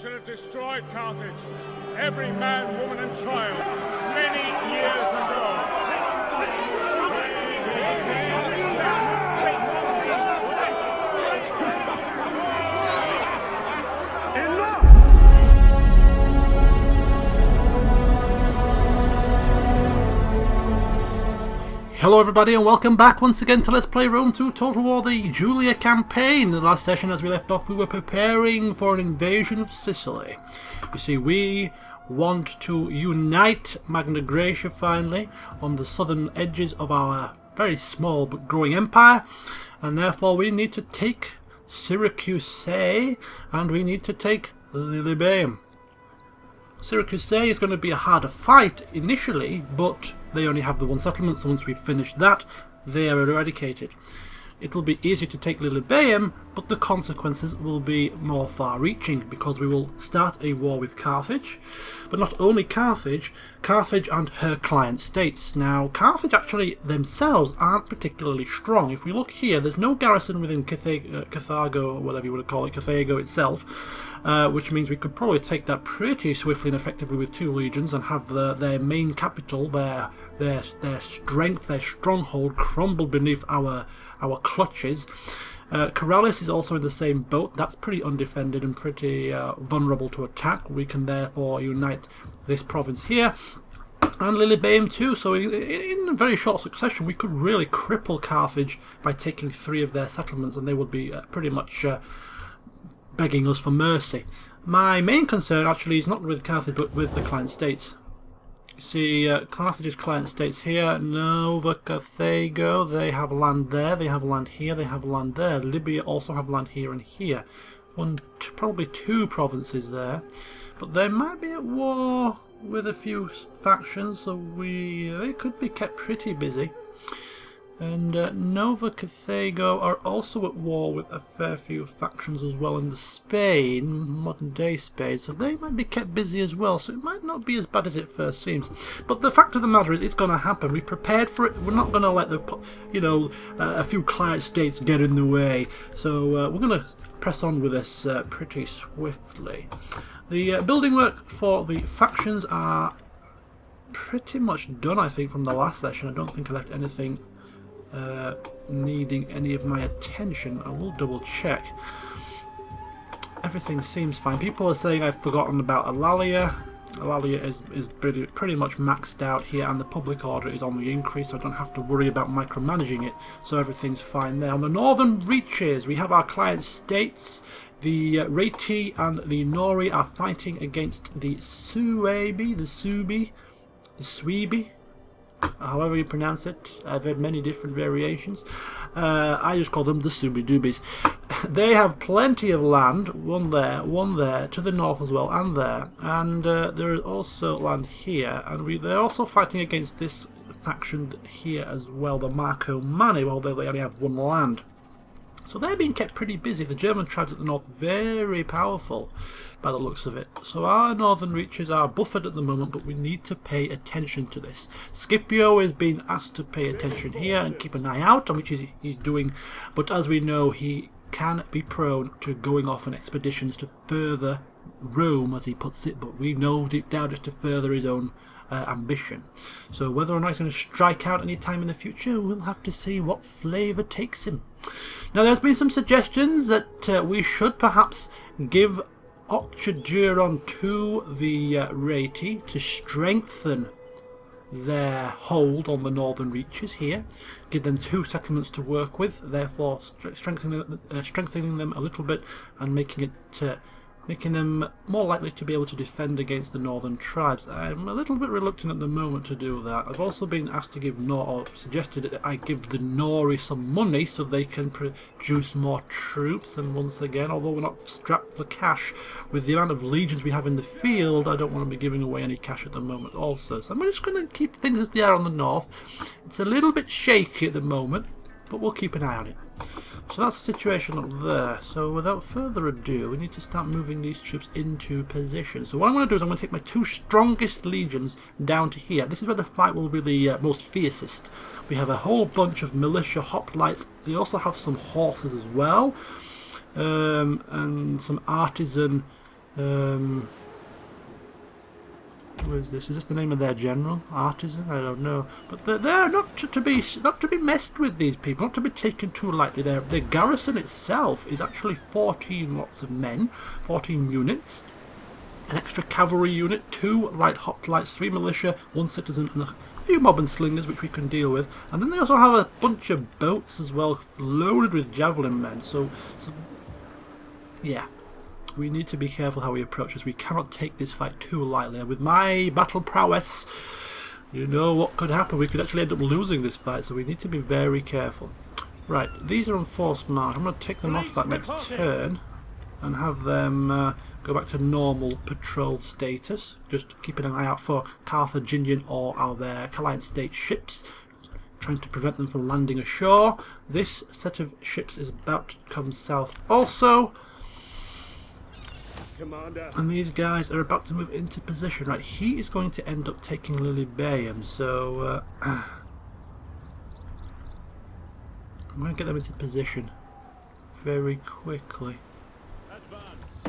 should have destroyed Carthage, every man, woman, and child, many years ago. Hello everybody and welcome back once again to Let's Play Rome 2 Total War, the Julia campaign. In the last session, as we left off, we were preparing for an invasion of Sicily. You see, we want to unite Magna Graecia finally on the southern edges of our very small but growing empire, and therefore we need to take Syracuse and we need to take Lilybaeum. Syracuse is going to be a harder fight initially, but they only have the one settlement, so once we've finished that, they are eradicated. It will be easier to take Lilybaeum, but the consequences will be more far-reaching, because we will start a war with Carthage. But not only Carthage, Carthage and her client states. Now, Carthage actually themselves aren't particularly strong. If we look here, there's no garrison within Carthago, or whatever you want to call it, Carthago itself, which means we could probably take that pretty swiftly and effectively with 2 legions and have their main capital, their strength, their stronghold crumble beneath our clutches. Corellis is also in the same boat. That's pretty undefended and pretty vulnerable to attack. We can therefore unite this province here and Lilybaeum too, so in a very short succession we could really cripple Carthage by taking 3 of their settlements, and they would be pretty much begging us for mercy. My main concern actually is not with Carthage but with the client states. You see, Carthage's client states here, Nova Carthago, they have land there, they have land here, they have land there. Libya also have land here and here. Probably 2 provinces there. But they might be at war with a few factions, so they could be kept pretty busy. And Nova Carthago are also at war with a fair few factions as well in the Spain, modern day Spain, so they might be kept busy as well, so it might not be as bad as it first seems. But the fact of the matter is, it's going to happen. We've prepared for it. We're not going to let a few client states get in the way, so we're going to press on with this pretty swiftly. The building work for the factions are pretty much done, I think, from the last session. I don't think I left anything needing any of my attention. I will double check. Everything seems fine. People are saying I've forgotten about Alalia. Alalia is pretty much maxed out here, and the public order is on the increase, so I don't have to worry about micromanaging it, so everything's fine there. On the northern reaches we have our client states. The Reti and the Nori are fighting against the Suebi, the Suebi, however you pronounce it. I've heard many different variations. I just call them the Subi-Dubis. They have plenty of land, one there, to the north as well, and there. And there is also land here, and they're also fighting against this faction here as well, the Marco Mani, although they only have 1 land. So they're being kept pretty busy. The German tribes at the north, very powerful by the looks of it. So our northern reaches are buffered at the moment, but we need to pay attention to this. Scipio is being asked to pay attention here and keep an eye out, on which he's doing. But as we know, he can be prone to going off on expeditions to further Rome, as he puts it, but we know deep down it's to further his own ambition. So whether or not he's going to strike out any time in the future, we'll have to see what flavour takes him. Now, there's been some suggestions that we should perhaps give Octaduron to the Reti to strengthen their hold on the northern reaches here, give them 2 settlements to work with, therefore strengthening them a little bit and making them more likely to be able to defend against the northern tribes. I'm a little bit reluctant at the moment to do that. I've also been asked to give suggested that I give the Nori some money so they can produce more troops, and once again, although we're not strapped for cash with the amount of legions we have in the field, I don't want to be giving away any cash at the moment also. So I'm just going to keep things as they are on the north. It's a little bit shaky at the moment, but we'll keep an eye on it. So that's the situation up there. So without further ado, we need to start moving these troops into position. So what I'm going to do is I'm going to take my 2 strongest legions down to here. This is where the fight will be the most fiercest. We have a whole bunch of militia hoplites. They also have some horses as well, and some artisan Who is this? Is this the name of their general? Artisan? I don't know. But they're not to be messed with, these people, not to be taken too lightly. The garrison itself is actually 14 lots of men, 14 units, an extra cavalry unit, 2 light hoplites, 3 militia, 1 citizen, and a few mob and slingers which we can deal with. And then they also have a bunch of boats as well, loaded with javelin men. So yeah. We need to be careful how we approach this. We cannot take this fight too lightly. With my battle prowess, you know what could happen. We could actually end up losing this fight, so we need to be very careful. Right, these are on forced march. I'm going to take them off that next turn and have them go back to normal patrol status. Just keeping an eye out for Carthaginian or their Client State ships, trying to prevent them from landing ashore. This set of ships is about to come south also. Commander. And these guys are about to move into position. Right, he is going to end up taking Lilybaeum, so I'm going to get them into position very quickly. Advance.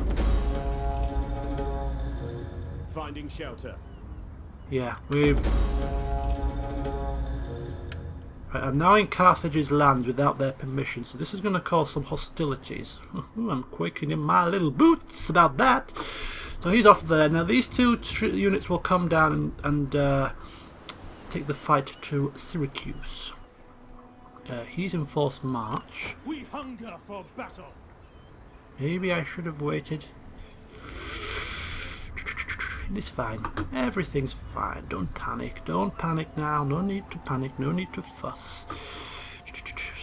Finding shelter. Yeah, I'm now in Carthage's lands without their permission, so this is going to cause some hostilities. I'm quaking in my little boots about that. So he's off there. Now these 2 units will come down and take the fight to Syracuse. He's in forced march. We hunger for battle. Maybe I should have waited. It's fine. Everything's fine. Don't panic. Don't panic now. No need to panic. No need to fuss.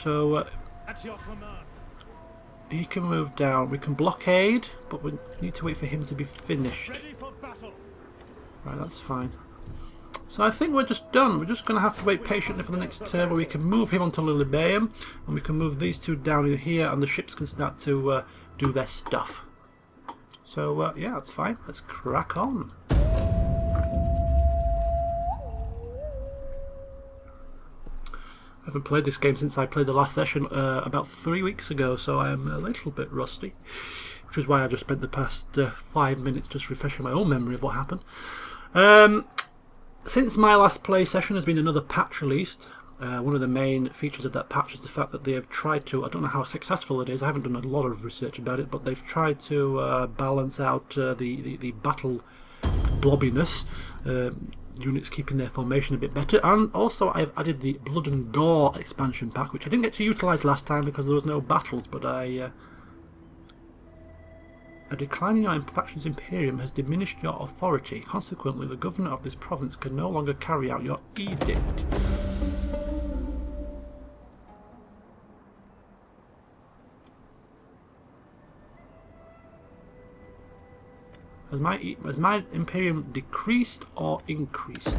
So At your command. he can move down. We can blockade, but we need to wait for him to be finished. Ready for battle. Right, that's fine. So I think we're just done. We're just going to have to wait patiently for the next turn where we can move him onto Lilybaeum, and we can move these 2 down in here, and the ships can start to do their stuff. So yeah, that's fine. Let's crack on. I haven't played this game since I played the last session about 3 weeks ago, so I am a little bit rusty, which is why I just spent the past 5 minutes just refreshing my own memory of what happened. Since my last play session, there's been another patch released. One of the main features of that patch is the fact that they have tried to, I don't know how successful it is, I haven't done a lot of research about it, but they've tried to balance out the battle blobbiness, units keeping their formation a bit better, and also I've added the Blood and Gore expansion pack, which I didn't get to utilise last time because there was no battles, but a decline in your faction's imperium has diminished your authority. Consequently, the governor of this province can no longer carry out your edict. Has my imperium decreased or increased?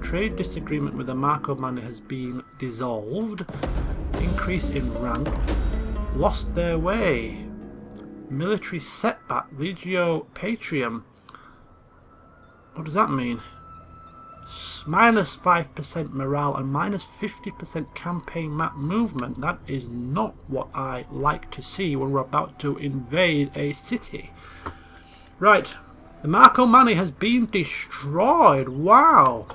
Trade disagreement with the Marco Mani has been dissolved. Increase in rank. Lost their way. Military setback. Legio Patrium. What does that mean? Minus 5% morale and minus 50% campaign map movement. That is not what I like to see when we're about to invade a city. Right, the Marco Mani has been destroyed. Wow,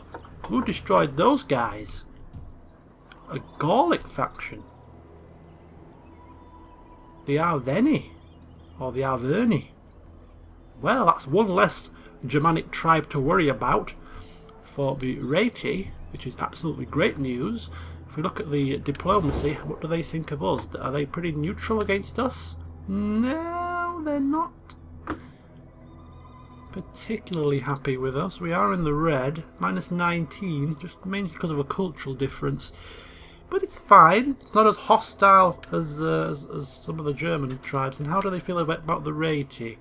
who destroyed those guys? A Gallic faction. The Arverni, or the Arverni. Well, that's one less Germanic tribe to worry about for the Reti, which is absolutely great news. If we look at the diplomacy, what do they think of us? Are they pretty neutral against us? No, they're not particularly happy with us. We are in the red, minus 19, just mainly because of a cultural difference. But it's fine. It's not as hostile as some of the German tribes. And how do they feel about the Reti?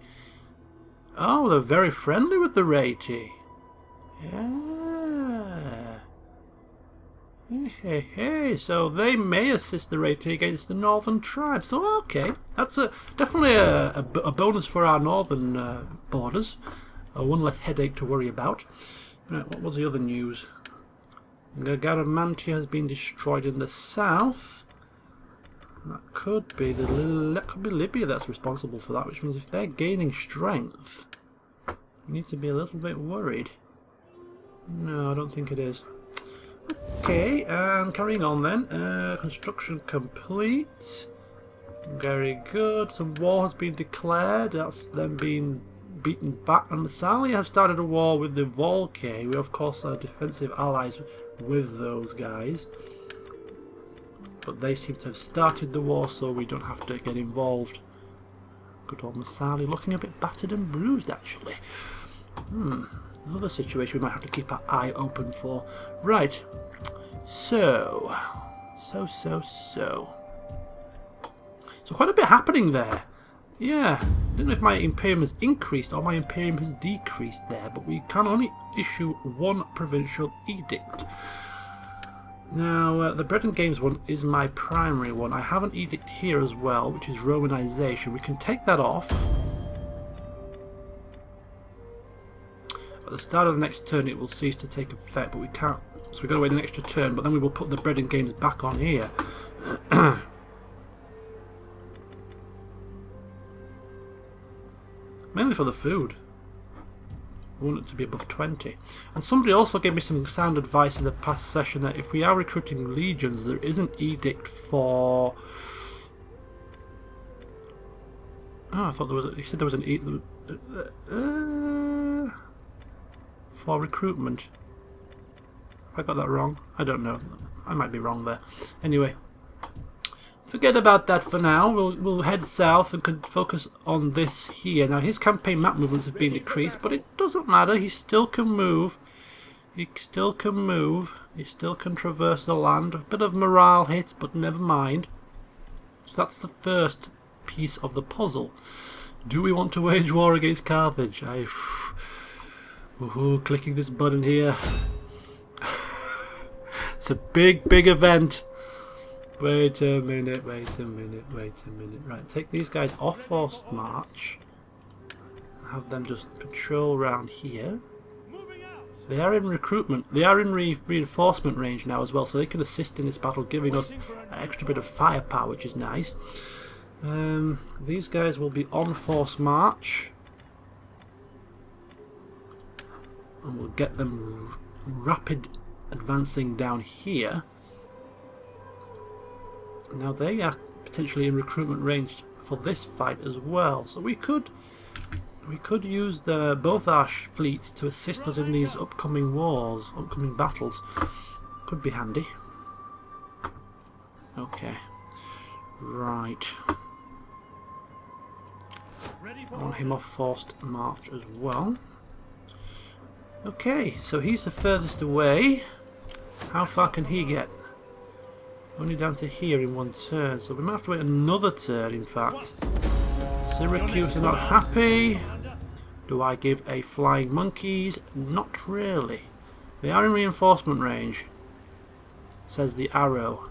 Oh, they're very friendly with the Reti. Yeah. Hey, so they may assist the Reti against the northern tribes. So okay, that's definitely a bonus for our northern borders. One less headache to worry about. Right, what was the other news? Garamantia has been destroyed in the south. That could be Libya that's responsible for that, which means if they're gaining strength, we need to be a little bit worried. No, I don't think it is. Okay, and carrying on then. Construction complete. Very good. Some war has been declared. That's them being beaten back. And Massalia have started a war with the Volcae. We of course are defensive allies with those guys. But they seem to have started the war, so we don't have to get involved. Good old Massalia looking a bit battered and bruised actually. Another situation we might have to keep our eye open for. Right. So quite a bit happening there. Yeah. I don't know if my Imperium has increased or my Imperium has decreased there, but we can only issue one provincial edict. Now, the Bread and Games one is my primary one. I have an edict here as well, which is Romanization. We can take that off. At the start of the next turn it will cease to take effect, but we can't, so we've got to wait an extra turn, but then we will put the Bread and Games back on here. Mainly for the food. We want it to be above 20. And somebody also gave me some sound advice in the past session that if we are recruiting legions, there is an edict for... Oh, I thought there was... He said there was an edict... for recruitment. Have I got that wrong? I don't know. I might be wrong there. Anyway, forget about that for now. We'll head south and can focus on this here. Now his campaign map movements have been decreased, but it doesn't matter. He still can move. He still can move. He still can traverse the land. A bit of morale hit, but never mind. So that's the first piece of the puzzle. Do we want to wage war against Carthage? Clicking this button here. It's a big event. Wait a minute. Right, take these guys off forced march. Have them just patrol around here. They are in recruitment. They are in reinforcement range now as well, so they can assist in this battle, giving us an extra bit of firepower, which is nice. These guys will be on forced march. And we'll get them rapid advancing down here. Now they are potentially in recruitment range for this fight as well, so we could use both our fleets to assist us in these upcoming wars, upcoming battles. Could be handy. Okay, right. I want him off forced march as well. Okay, so he's the furthest away. How far can he get? Only down to here in one turn, so we might have to wait another turn, in fact. Syracuse are not happy. Do I give a flying monkeys? Not really. They are in reinforcement range, says the arrow.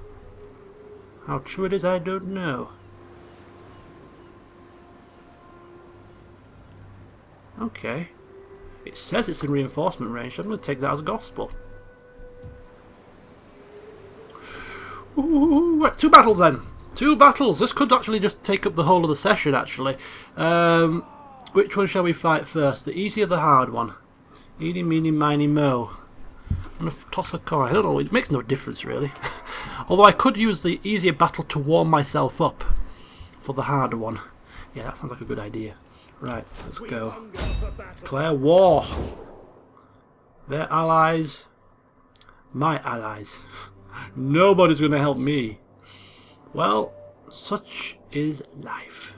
How true it is, I don't know. Okay. It says it's in reinforcement range, so I'm going to take that as gospel. Ooh, right, 2 battles then. 2 battles. This could actually just take up the whole of the session, actually. Which one shall we fight first? The easy or the hard one? Eeny, meeny, miny, mo. I'm going to toss a coin. I don't know, it makes no difference, really. Although I could use the easier battle to warm myself up for the harder one. Yeah, that sounds like a good idea. Right, let's go. Declare war. Their allies. My allies. Nobody's going to help me. Well, such is life.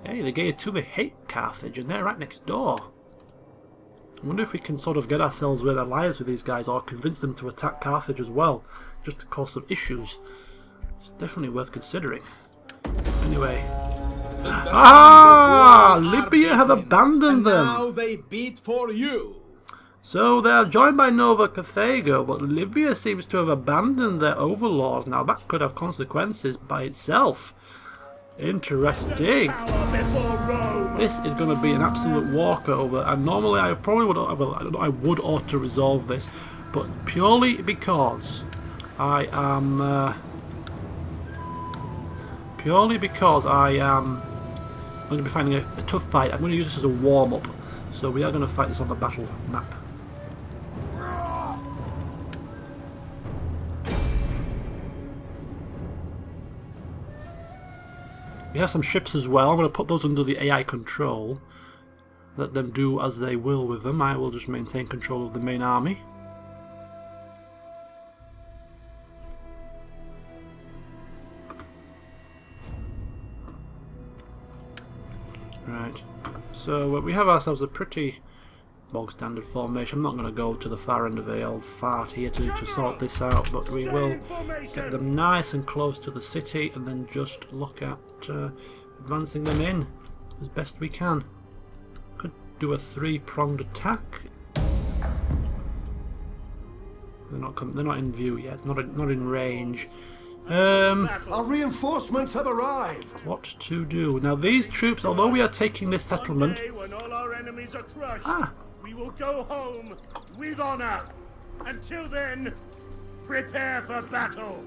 Hey, the Gaia 2, they hate Carthage, and they're right next door. I wonder if we can sort of get ourselves with alliance with these guys, or convince them to attack Carthage as well, just to cause some issues. It's definitely worth considering. Anyway. Libya have abandoned them. Now they beat for you. So they are joined by Nova Carthago, but Libya seems to have abandoned their overlords. Now that could have consequences by itself. Interesting. This is going to be an absolute walkover, and normally I probably would, well, I would ought to resolve this, but purely because I am purely because I am going to be finding a tough fight. I'm going to use this as a warm-up. So we are going to fight this on the battle map. We have some ships as well. I'm going to put those under the AI control. Let them do as they will with them. I will just maintain control of the main army. Right. So we have ourselves a pretty bog standard formation. I'm not going to go to the far end of the old fart here to sort this out, but we will get them nice and close to the city and then just look at advancing them in as best we can. Could do a three-pronged attack. They're not in view yet. Not in range. Our reinforcements have arrived. What to do now? These troops, although we are taking this settlement, When all our enemies are crushed, Ah. we will go home with honor. Until then, prepare for battle.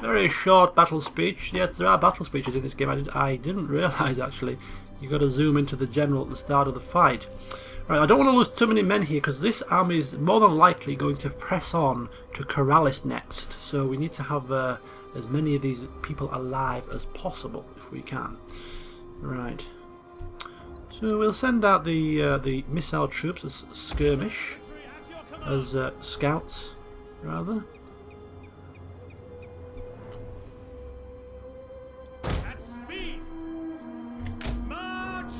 very short battle speech. Yes, there are battle speeches in this game. I didn't realise actually. You got to zoom into the general at the start of the fight. Right, I don't want to lose too many men here because this army is more than likely going to press on to Corrales next. So we need to have as many of these people alive as possible if we can. Right. So we'll send out the missile troops as skirmish, as scouts rather. At speed. March.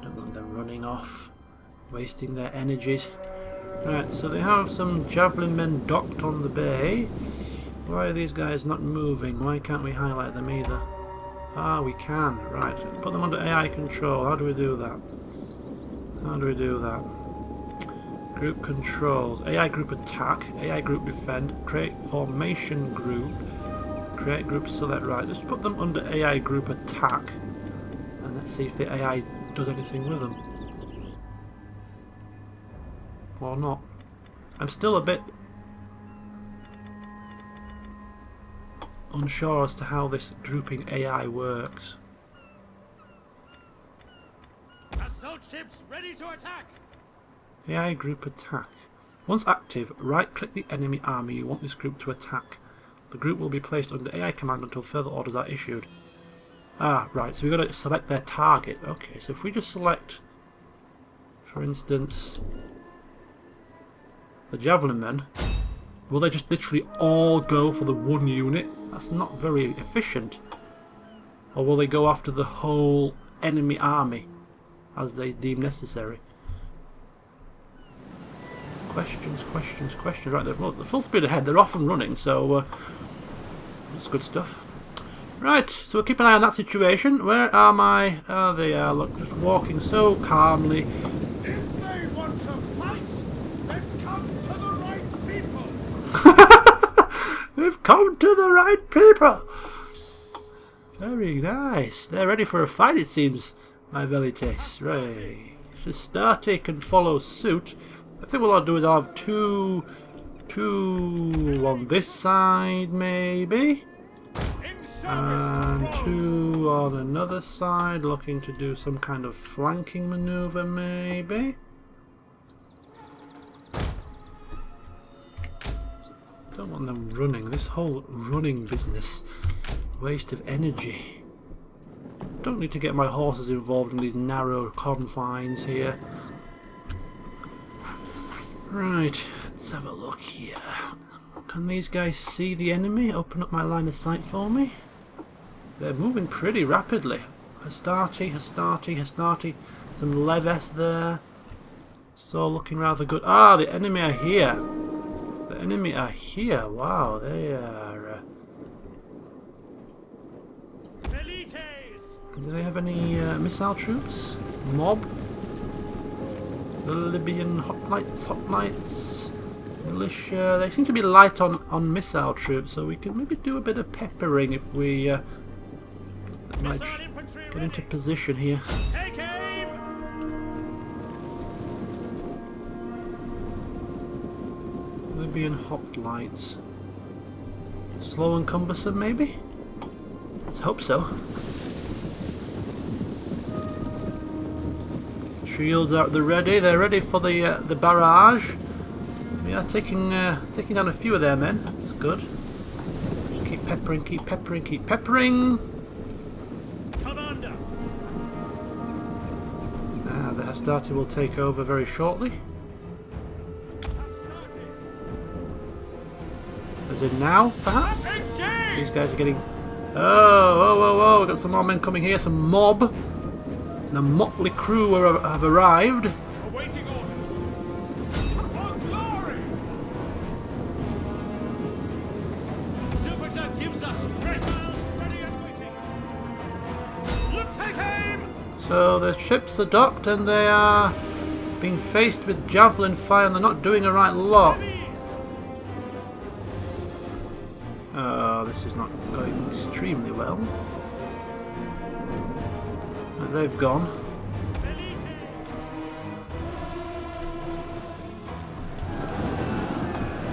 Don't want them running off, wasting their energies. Right, so they have some javelin men docked on the bay. Why are these guys not moving? Why can't we highlight them either? Ah, we can. Right, put them under AI control. How do we do that? How do we do that? Group controls. AI group attack. AI group defend. Create formation group. Create group select. Right, just put them under AI group attack. And let's see if the AI does anything with them. Or not. I'm still a bit unsure as to how this grouping AI works. Assault ships ready to attack. AI group attack. Once active, right-click the enemy army you want this group to attack. The group will be placed under AI command until further orders are issued. Ah, right, so we've got to select their target. Okay, so if we just select, for instance, the javelin men, will they just literally all go for the one unit? That's not very efficient. Or will they go after the whole enemy army as they deem necessary? Questions, questions, questions. Right, well, the full speed ahead. They're off and running, so that's good stuff. Right, so we'll keep an eye on that situation. Where are my... Oh, they are, look, just walking so calmly. If they want to fight, then come to the right people. They've come to the right people! Very nice. They're ready for a fight, it seems, my velites. Right. Sistarte can follow suit. I think what I'll do is I'll have two on this side, maybe. And two on another side, looking to do some kind of flanking maneuver, maybe. Don't want them running. This whole running business, waste of energy. Don't need to get my horses involved in these narrow confines here. Right, let's have a look here. Can these guys see the enemy? Open up my line of sight for me. They're moving pretty rapidly. Hastati, Hastati, Hastati. Some Leves there. It's all looking rather good. Ah, the enemy are here. The enemy are here. Wow, they are... Do they have any missile troops? Mob? The Libyan hoplites, militia. They seem to be light on missile troops, so we can maybe do a bit of peppering if we might get into position here. Take aim. Libyan hoplites. Slow and cumbersome, maybe? Let's hope so. Shields are at the ready. They're ready for the barrage. We are taking down a few of their men. That's good. Just keep peppering, keep peppering, keep peppering. Commander. The Hastati will take over very shortly. As in now, perhaps? These guys are getting... Oh, we've got some more men coming here, some mob. The motley crew have arrived. Awaiting orders. For glory! Jupiter gives us missiles ready and waiting. Look, take aim! So the ships are docked and they are being faced with javelin fire and they're not doing a right lot. This is not going extremely well. But they've gone.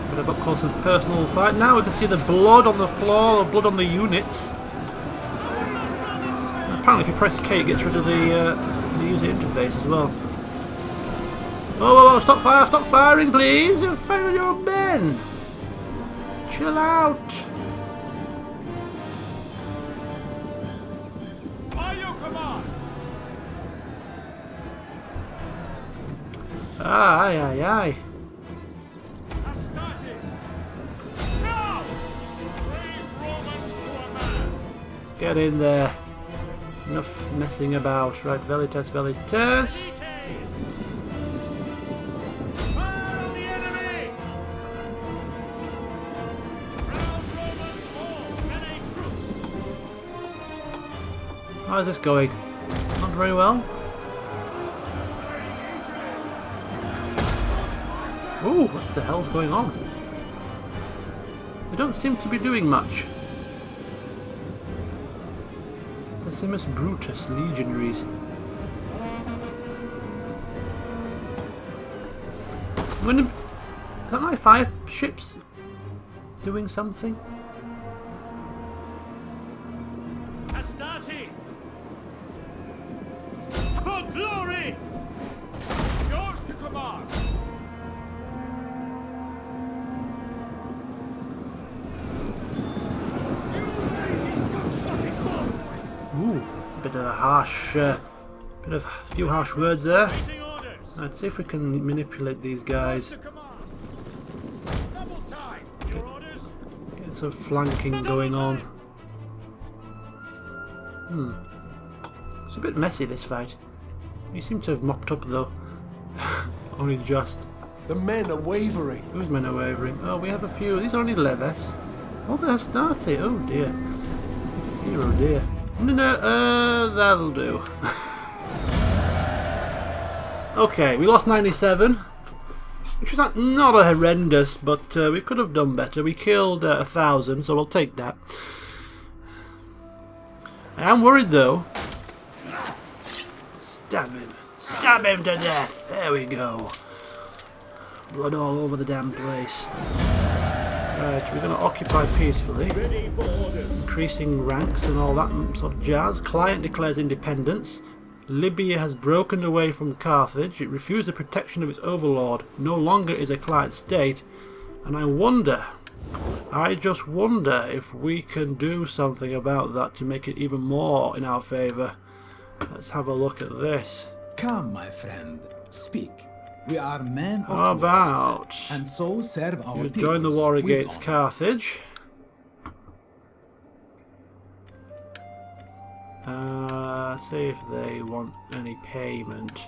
Bit of up close and personal fight. Now we can see the blood on the floor, the blood on the units. And apparently if you press K it gets rid of the user interface as well. Oh, stop firing please! You're firing your men! Chill out! Aye. Astarte! Now! Brave Romans to a man! Let's get in there. Enough messing about. Right, Velitas. Velites! Fire on the enemy! Proud Romans all, many troops! How is this going? Not very well. Ooh, what the hell's going on? We don't seem to be doing much. Decimus Brutus legionaries. Is that my 5 ships doing something? Astarte! For glory! Yours to command! Ooh, it's a bit of a harsh, few harsh words there. Let's see if we can manipulate these guys. Get some flanking going on. It's a bit messy this fight. We seem to have mopped up though. Only just. The men are wavering. Whose men are wavering? Oh, we have a few. These are only Leves. Oh, they're Astarte. Oh dear. Dear, oh dear. No, that'll do. Okay, we lost 97, which is not a horrendous, but we could have done better. We killed 1,000, so we'll take that. I am worried though. Stab him. Stab him to death. There we go. Blood all over the damn place. Right, we're going to occupy peacefully. Increasing ranks and all that sort of jazz. Client declares independence. Libya has broken away from Carthage. It refused the protection of its overlord. No longer is a client state. And I just wonder if we can do something about that to make it even more in our favour. Let's have a look at this. Come, my friend, speak. We are men of How about words, and so serve our you join the war against Carthage? See if they want any payment.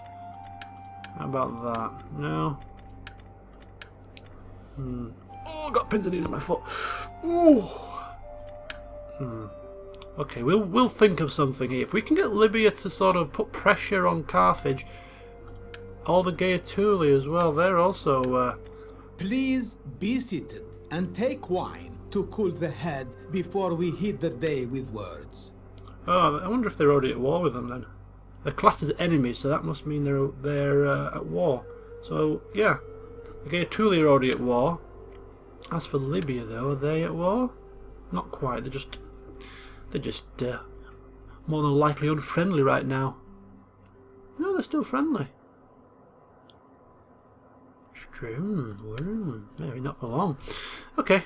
How about that? No. Oh, got pins and needles in my foot. Ooh. Okay, we'll think of something here. If we can get Libya to sort of put pressure on Carthage, all the Gaetuli as well, they're also... Please be seated and take wine to cool the head before we hit the day with words. Oh, I wonder if they're already at war with them then. They're classed as enemies, so that must mean they're at war. So, yeah. The Gaetuli are already at war. As for Libya, though, are they at war? Not quite. They're just more than likely unfriendly right now. No, they're still friendly. Maybe not for long. Okay,